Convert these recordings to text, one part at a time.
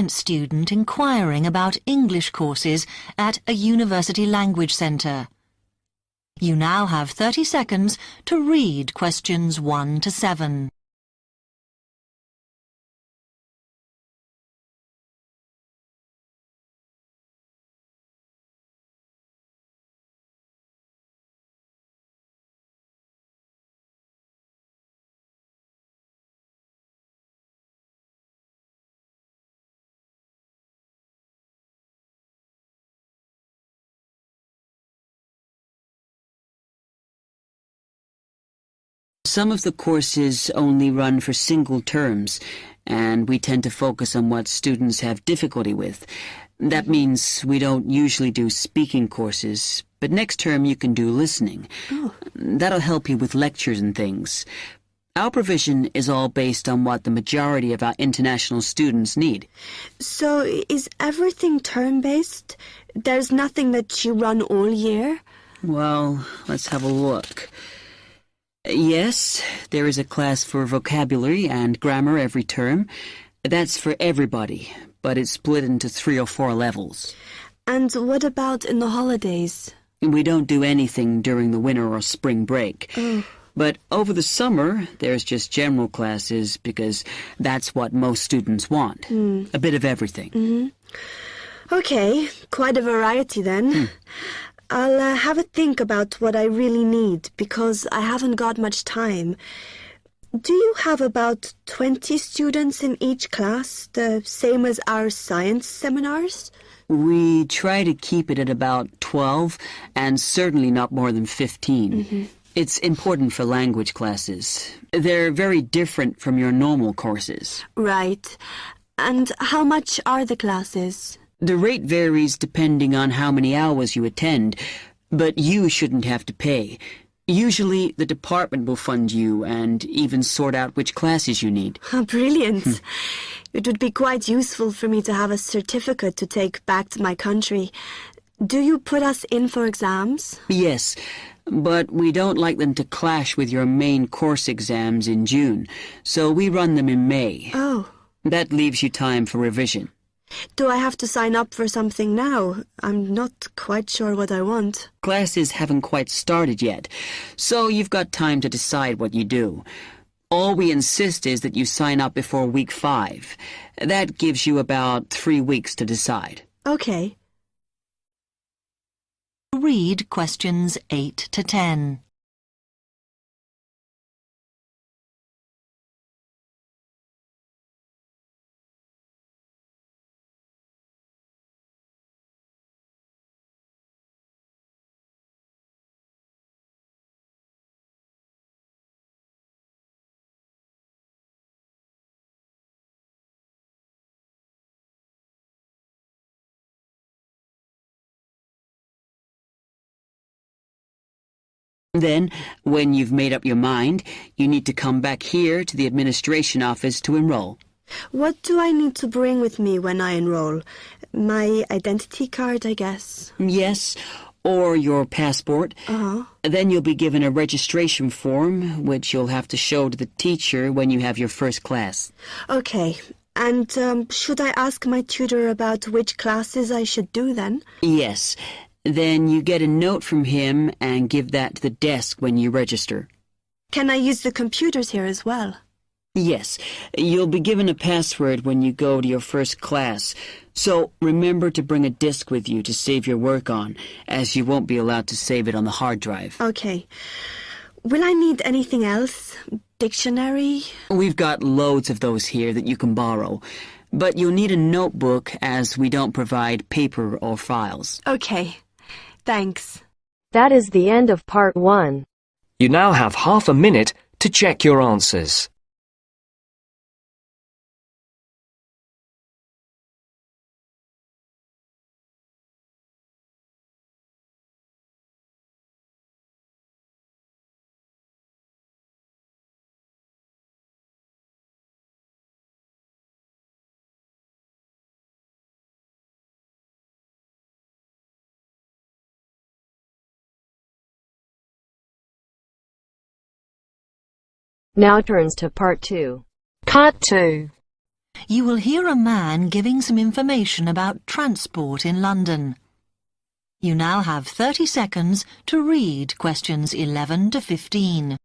science student inquiring about English courses at a university language centre. You now have 30 seconds to read questions 1 to 7. Some of the courses only run for single terms, and we tend to focus on what students have difficulty with. That means we don't usually do speaking courses, but next term you can do listening. Oh. That'll help you with lectures and things. Our provision is all based on what the majority of our international students need. So is everything term-based? There's nothing that you run all year? Well, let's have a look. Yes, there is a class for vocabulary and grammar every term. That's for everybody, but it's split into 3 or 4 levels. And what about in the holidays? We don't do anything during the winter or spring break. Oh. But over the summer, there's just general classes because that's what most students want. A bit of everything. Mm-hmm. Okay, quite a variety then. I'll have a think about what I really need because I haven't got much time. Do you have about 20 students in each class, the same as our science seminars? We try to keep it at about 12 and certainly not more than 15. It's important for language classes. They're very different from your normal courses. Right. And how much are the classes? The rate varies depending on how many hours you attend, but you shouldn't have to pay. Usually, the department will fund you and even sort out which classes you need. Brilliant. It would be quite useful for me to have a certificate to take back to my country. Do you put us in for exams? Yes, but we don't like them to clash with your main course exams in June, so we run them in May. Oh. That leaves you time for revision. Do I have to sign up for something now? I'm not quite sure what I want. Classes haven't quite started yet, so you've got time to decide what you do. All we insist is that you sign up before week 5. That gives you about 3 weeks to decide. Okay. Read questions 8 to 10. Then, when you've made up your mind, you need to come back here to the administration office to enroll. What do I need to bring with me when I enroll? My identity card, I guess. Yes, or your passport. Then you'll be given a registration form, which you'll have to show to the teacher when you have your first class. Okay. And should I ask my tutor about which classes I should do then? Yes. Then you get a note from him and give that to the desk when you register. Can I use the computers here as well? Yes. You'll be given a password when you go to your first class, so remember to bring a disk with you to save your work on, as you won't be allowed to save it on the hard drive. Okay. Will I need anything else? Dictionary? We've got loads of those here that you can borrow, but you'll need a notebook as we don't provide paper or files. Okay. Thanks. That is the end of part 1. You now have half a minute to check your answers. Now turns to part 2. Part 2. you will hear a man giving some information about transport in London. You now have 30 seconds to read questions 11 to 15.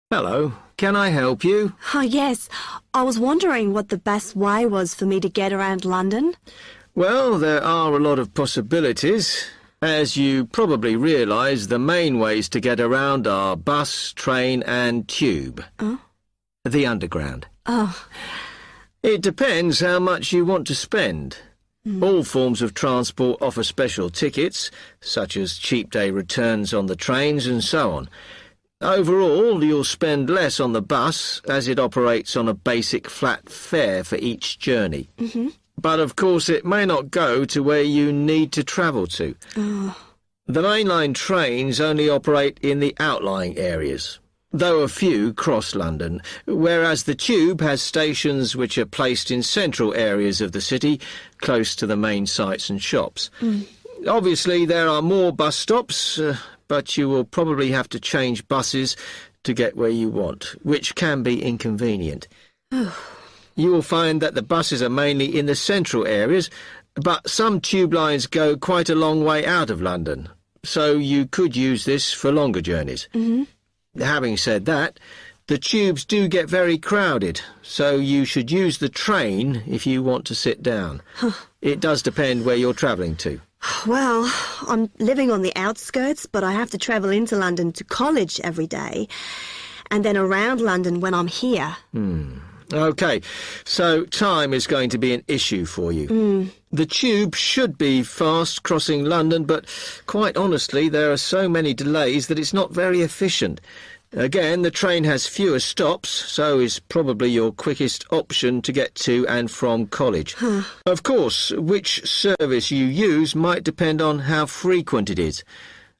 Hello, can I help you? Oh, yes. I was wondering what the best way was for me to get around London. Well, there are a lot of possibilities. As you probably realise, the main ways to get around are bus, train and tube. Oh? The underground. Oh. It depends how much you want to spend. All forms of transport offer special tickets, such as cheap day returns on the trains and so on. Overall, you'll spend less on the bus, as it operates on a basic flat fare for each journey. But of course it may not go to where you need to travel to. The mainline trains only operate in the outlying areas, though a few cross London, whereas the tube has stations which are placed in central areas of the city, close to the main sites and shops. Obviously there are more bus stops, but you will probably have to change buses to get where you want, which can be inconvenient. You will find that the buses are mainly in the central areas, but some tube lines go quite a long way out of London, so you could use this for longer journeys. Having said that, the tubes do get very crowded, so you should use the train if you want to sit down. It does depend where you're travelling to. Well, I'm living on the outskirts, but I have to travel into London to college every day, and then around London when I'm here. OK, so time is going to be an issue for you. The tube should be fast crossing London, but quite honestly, there are so many delays that it's not very efficient. Again, the train has fewer stops, so is probably your quickest option to get to and from college. Of course, which service you use might depend on how frequent it is.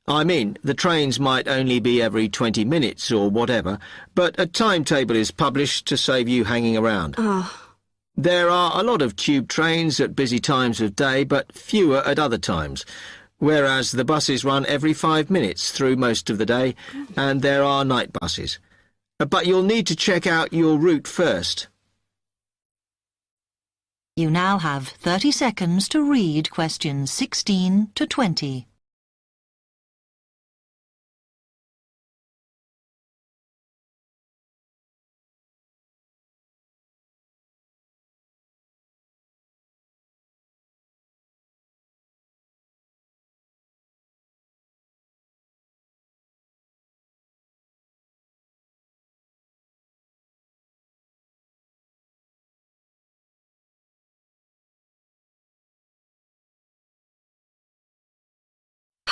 I mean, the trains might only be every 20 minutes or whatever, but a timetable is published to save you hanging around. There are a lot of tube trains at busy times of day, but fewer at other times, whereas the buses run every 5 minutes through most of the day, and there are night buses. But you'll need to check out your route first. You now have 30 seconds to read questions 16 to 20.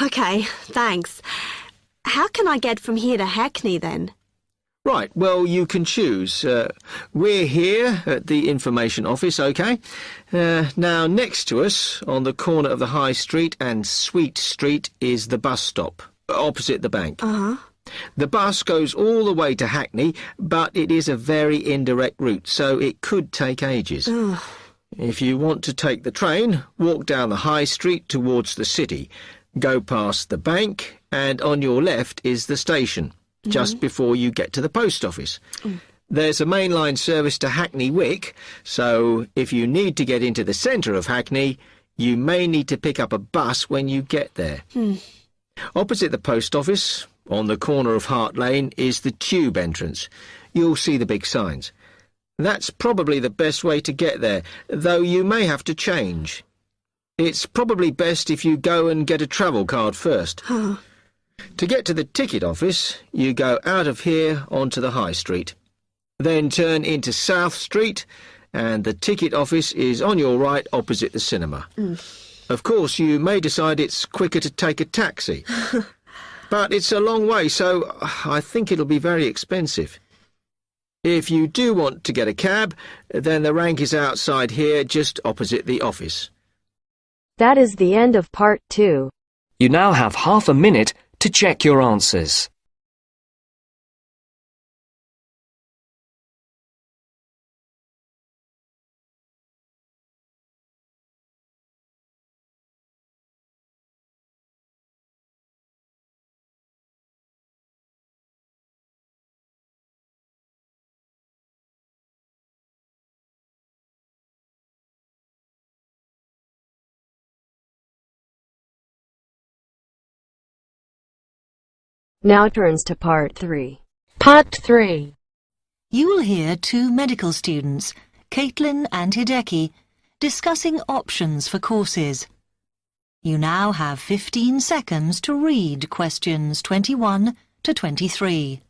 OK, thanks. How can I get from here to Hackney, then? Right, well, you can choose. We're here at the information office, OK? Now, next to us, on the corner of the High Street and Sweet Street, is the bus stop, opposite the bank. The bus goes all the way to Hackney, but it is a very indirect route, so it could take ages. If you want to take the train, walk down the High Street towards the city. Go past the bank, and on your left is the station, just before you get to the post office. There's a mainline service to Hackney Wick, so if you need to get into the centre of Hackney, you may need to pick up a bus when you get there. Opposite the post office, on the corner of Hart Lane, is the tube entrance. You'll see the big signs. That's probably the best way to get there, though you may have to change. It's probably best if you go and get a travel card first. To get to the ticket office, you go out of here onto the High Street. Then turn into South Street, and the ticket office is on your right opposite the cinema. Of course, you may decide it's quicker to take a taxi. But it's a long way, so I think it'll be very expensive. If you do want to get a cab, then the rank is outside here, just opposite the office. That is the end of part 2. You now have half a minute to check your answers. Now turns to part 3. Part 3. You will hear two medical students, Caitlin and Hideki, discussing options for courses. You now have 15 seconds to read questions 21 to 23.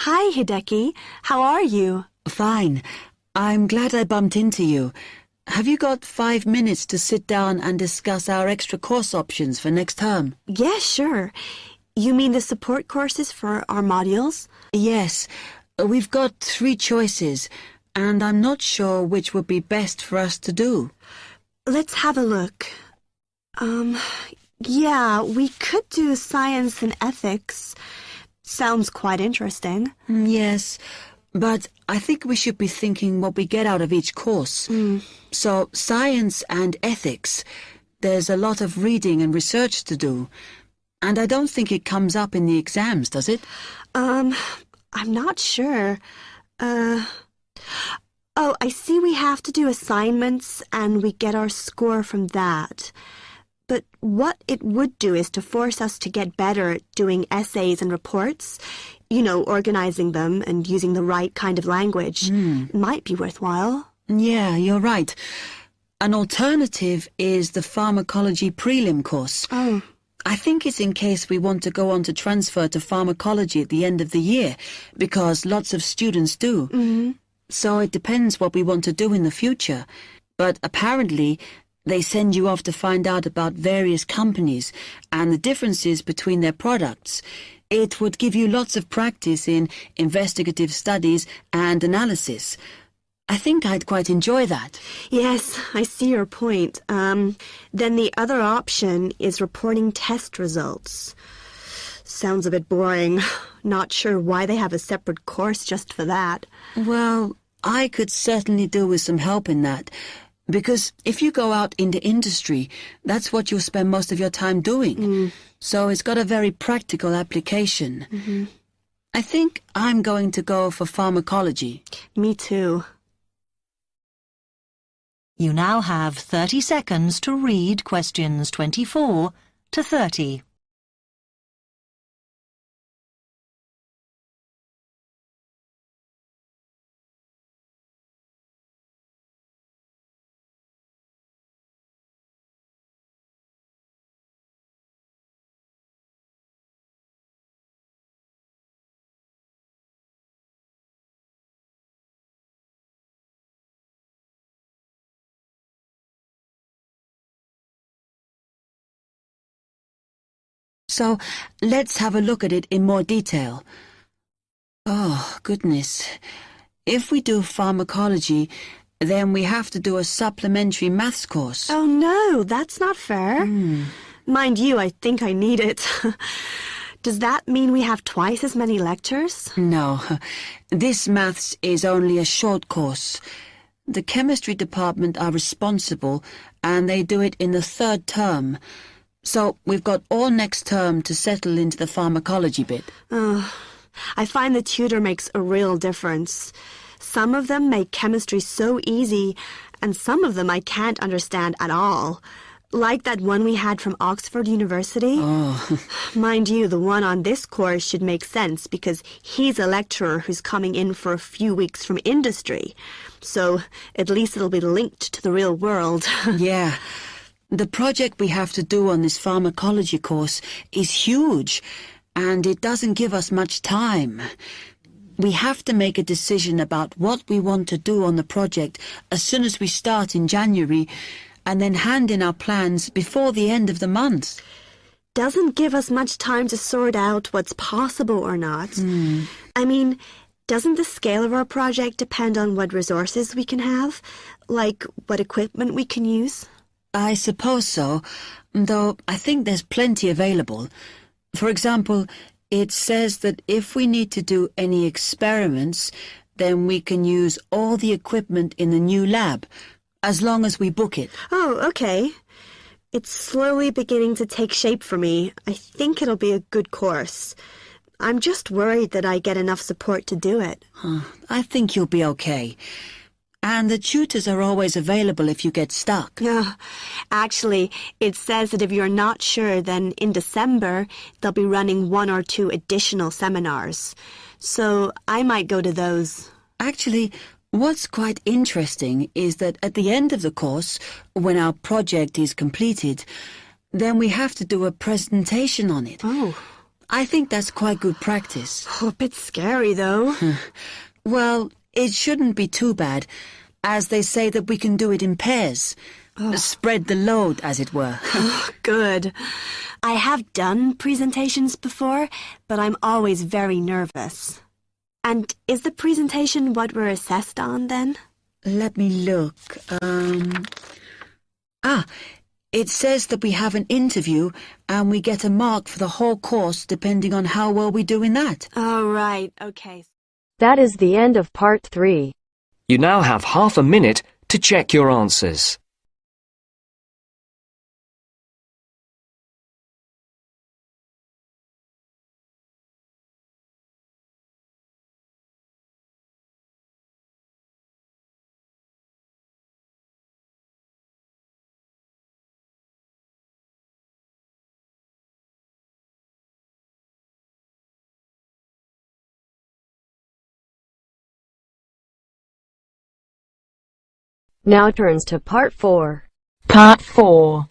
Hi, Hideki. How are you? Fine. I'm glad I bumped into you. Have you got 5 minutes to sit down and discuss our extra course options for next term? Yeah, sure. You mean the support courses for our modules? Yes. We've got 3 choices, and I'm not sure which would be best for us to do. Let's have a look. Yeah, we could do science and ethics. Sounds quite interesting. Yes, but I think we should be thinking what we get out of each course. So, science and ethics, there's a lot of reading and research to do. And I don't think it comes up in the exams, does it? I'm not sure. Oh, I see we have to do assignments and we get our score from that. But what it would do is to force us to get better at doing essays and reports. You know, organizing them and using the right kind of language. Might be worthwhile. Yeah, you're right. An alternative is the pharmacology prelim course. Oh. I think it's in case we want to go on to transfer to pharmacology at the end of the year, because lots of students do. So it depends what we want to do in the future. But apparently, they send you off to find out about various companies and the differences between their products. It would give you lots of practice in investigative studies and analysis. I think I'd quite enjoy that. Yes, I see your point. Then the other option is reporting test results. Sounds a bit boring. Not sure why they have a separate course just for that. Well, I could certainly do with some help in that. Because if you go out into industry, that's what you'll spend most of your time doing. So it's got a very practical application. I think I'm going to go for pharmacology. Me too. You now have 30 seconds to read questions 24 to 30. So let's have a look at it in more detail. Oh, goodness. If we do pharmacology, then we have to do a supplementary maths course. Oh no, that's not fair. Mind you, I think I need it. Does that mean we have twice as many lectures? No, this maths is only a short course. The chemistry department are responsible, and they do it in the 3rd term. So we've got all next term to settle into the pharmacology bit. I find the tutor makes a real difference. Some of them make chemistry so easy, and some of them I can't understand at all. Like that one we had from Oxford University? Oh, Mind you, the one on this course should make sense because he's a lecturer who's coming in for a few weeks from industry. So at least it'll be linked to the real world. yeah. The project we have to do on this pharmacology course is huge, and it doesn't give us much time. We have to make a decision about what we want to do on the project as soon as we start in January, and then hand in our plans before the end of the month. Doesn't give us much time to sort out what's possible or not. I mean, doesn't the scale of our project depend on what resources we can have? Like what equipment we can use? I suppose so, though I think there's plenty available. For example, it says that if we need to do any experiments, then we can use all the equipment in the new lab, as long as we book it. Oh, okay. It's slowly beginning to take shape for me. I think it'll be a good course. I'm just worried that I get enough support to do it. I think you'll be okay. And the tutors are always available if you get stuck. Actually, it says that if you're not sure, then in December, they'll be running 1 or 2 additional seminars. So I might go to those. Actually, what's quite interesting is that at the end of the course, when our project is completed, then we have to do a presentation on it. Oh. I think that's quite good practice. A bit scary, though. Well, it shouldn't be too bad, as they say that we can do it in pairs. Spread the load, as it were. Good. I have done presentations before, but I'm always very nervous. And is the presentation what we're assessed on, then? Let me look. It says that we have an interview and we get a mark for the whole course depending on how well we do in that. Oh, right. Okay. That is the end of part 3. You now have half a minute to check your answers. Now turns to part 4. Part 4.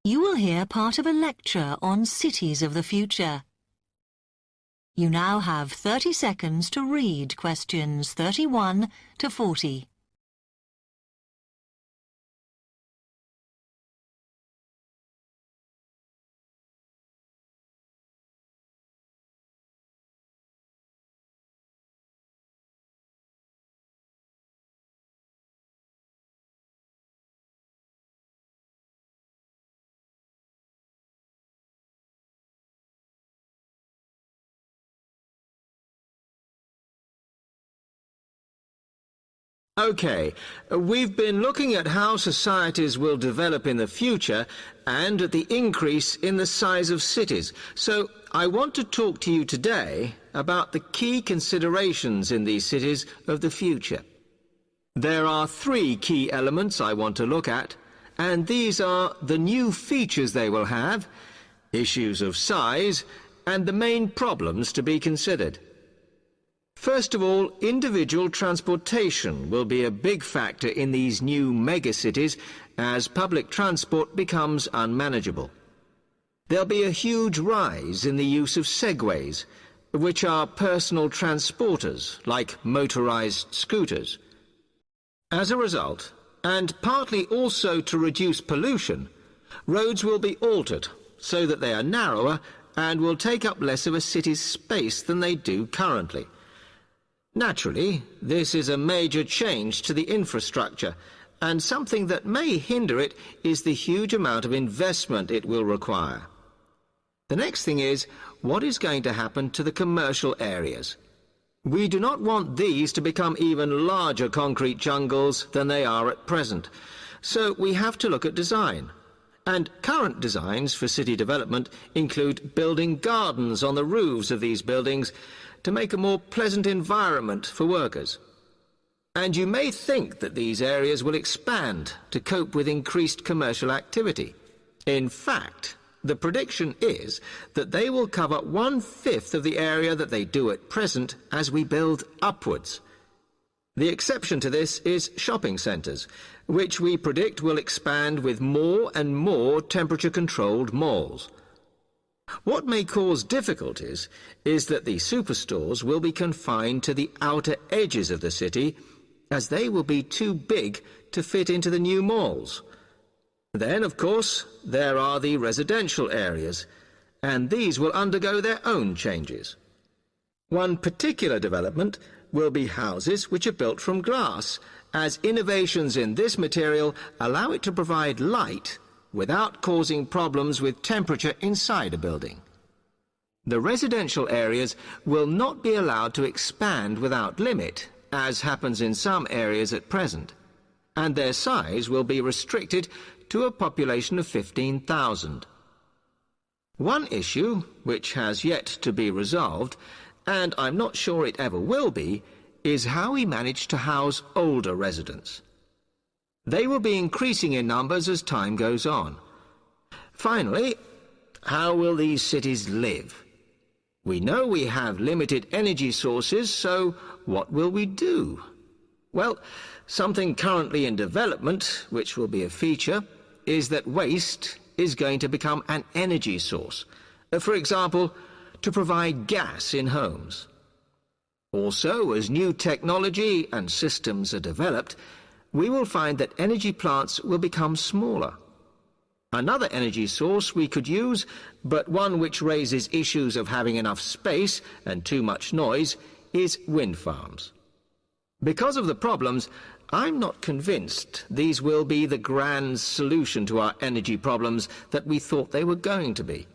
You will hear part of a lecture on cities of the future. You now have 30 seconds to read questions 31 to 40. Okay, we've been looking at how societies will develop in the future and at the increase in the size of cities. So I want to talk to you today about the key considerations in these cities of the future. There are 3 key elements I want to look at, and these are the new features they will have, issues of size, and the main problems to be considered. First of all, individual transportation will be a big factor in these new megacities as public transport becomes unmanageable. There'll be a huge rise in the use of segways, which are personal transporters like motorized scooters. As a result, and partly also to reduce pollution, roads will be altered so that they are narrower and will take up less of a city's space than they do currently. Naturally, this is a major change to the infrastructure, and something that may hinder it is the huge amount of investment it will require. The next thing is, what is going to happen to the commercial areas? We do not want these to become even larger concrete jungles than they are at present, so we have to look at design. And current designs for city development include building gardens on the roofs of these buildings to make a more pleasant environment for workers. And you may think that these areas will expand to cope with increased commercial activity. In fact, the prediction is that they will cover 1/5 of the area that they do at present as we build upwards. The exception to this is shopping centres, which we predict will expand with more and more temperature-controlled malls. What may cause difficulties is that the superstores will be confined to the outer edges of the city, as they will be too big to fit into the new malls. Then, of course, there are the residential areas, and these will undergo their own changes. One particular development will be houses which are built from glass, as innovations in this material allow it to provide light without causing problems with temperature inside a building. The residential areas will not be allowed to expand without limit, as happens in some areas at present, and their size will be restricted to a population of 15,000. One issue, which has yet to be resolved, and I'm not sure it ever will be, is how we manage to house older residents. They will be increasing in numbers as time goes on. Finally, how will these cities live? We know we have limited energy sources, so what will we do? Well, something currently in development, which will be a feature, is that waste is going to become an energy source. For example, to provide gas in homes. Also, as new technology and systems are developed, we will find that energy plants will become smaller. Another energy source we could use, but one which raises issues of having enough space and too much noise, is wind farms. Because of the problems, I'm not convinced these will be the grand solution to our energy problems that we thought they were going to be.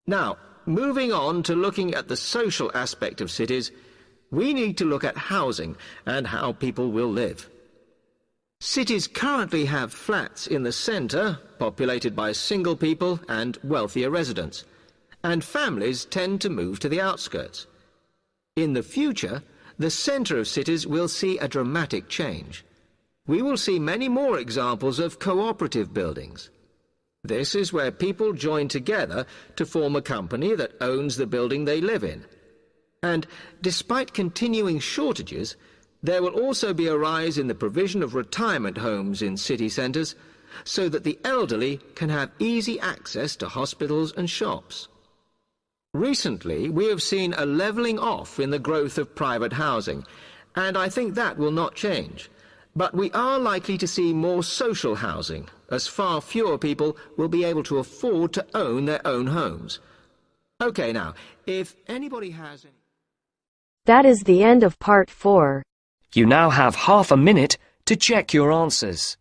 Now, moving on to looking at the social aspect of cities, we need to look at housing and how people will live. Cities currently have flats in the centre, populated by single people and wealthier residents, and families tend to move to the outskirts. In the future, the centre of cities will see a dramatic change. We will see many more examples of cooperative buildings. This is where people join together to form a company that owns the building they live in. And despite continuing shortages, there will also be a rise in the provision of retirement homes in city centres, so that the elderly can have easy access to hospitals and shops. Recently, we have seen a levelling off in the growth of private housing, and I think that will not change. But we are likely to see more social housing, as far fewer people will be able to afford to own their own homes. Okay, now, if anybody has any... That is the end of part 4. You now have half a minute to check your answers.